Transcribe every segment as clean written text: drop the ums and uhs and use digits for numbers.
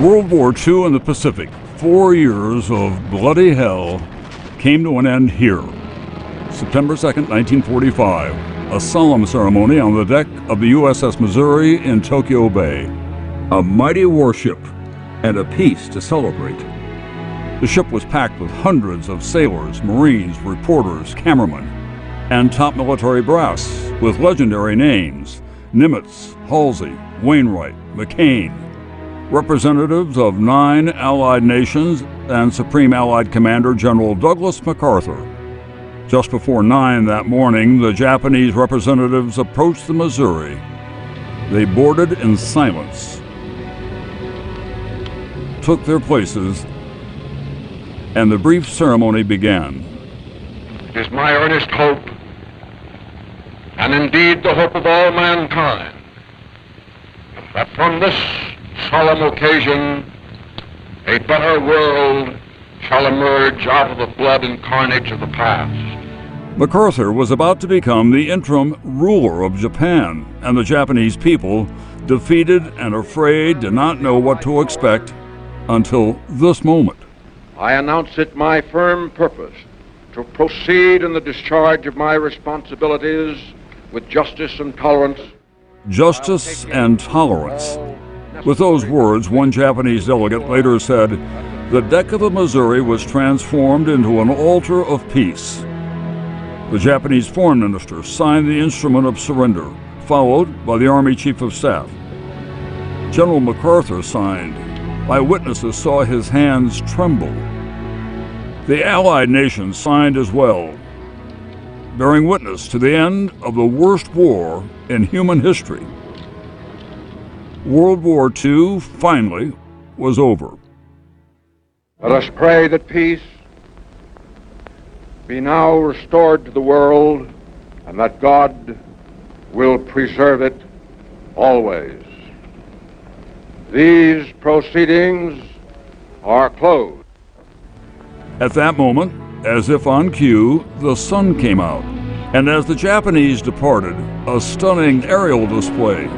World War II in the Pacific, 4 years of bloody hell, came to an end here. September 2nd, 1945, a solemn ceremony on the deck of the USS Missouri in Tokyo Bay. A mighty warship and a peace to celebrate. The ship was packed with hundreds of sailors, Marines, reporters, cameramen, and top military brass with legendary names: Nimitz, Halsey, Wainwright, McCain, representatives of 9 Allied nations, and Supreme Allied Commander General Douglas MacArthur. Just before 9 that morning, the Japanese representatives approached the Missouri. They boarded in silence, took their places, and the brief ceremony began. It is my earnest hope, and indeed the hope of all mankind, that from this solemn occasion a better world shall emerge out of the blood and carnage of the past. MacArthur was about to become the interim ruler of Japan, and the Japanese people, defeated and afraid, did not know what to expect until this moment. I announce it my firm purpose to proceed in the discharge of my responsibilities with justice and tolerance. Justice and tolerance. With those words, one Japanese delegate later said, "The deck of the Missouri was transformed into an altar of peace." The Japanese foreign minister signed the instrument of surrender, followed by the Army Chief of Staff. General MacArthur signed. Eyewitnesses saw his hands tremble. The Allied nations signed as well, bearing witness to the end of the worst war in human history. World War II finally was over. Let us pray that peace be now restored to the world, and that God will preserve it always. These proceedings are closed. At that moment, as if on cue, the sun came out, and as the Japanese departed, a stunning aerial display.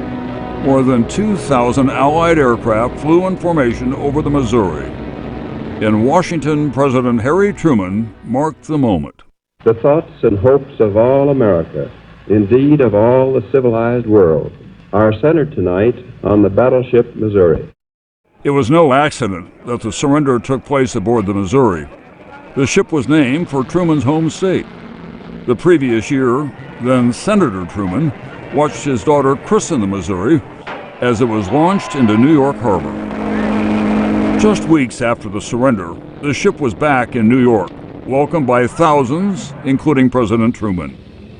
More than 2,000 Allied aircraft flew in formation over the Missouri. In Washington, President Harry Truman marked the moment. The thoughts and hopes of all America, indeed of all the civilized world, are centered tonight on the battleship Missouri. It was no accident that the surrender took place aboard the Missouri. The ship was named for Truman's home state. The previous year, then Senator Truman watched his daughter christen the Missouri as it was launched into New York Harbor. Just weeks after the surrender, the ship was back in New York, welcomed by thousands, including President Truman.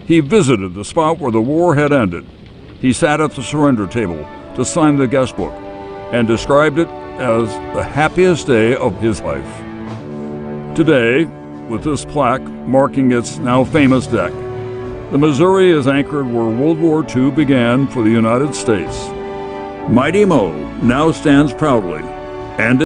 He visited the spot where the war had ended. He sat at the surrender table to sign the guest book and described it as the happiest day of his life. Today, with this plaque marking its now famous deck, the Missouri is anchored where World War II began for the United States. Mighty Mo now stands proudly and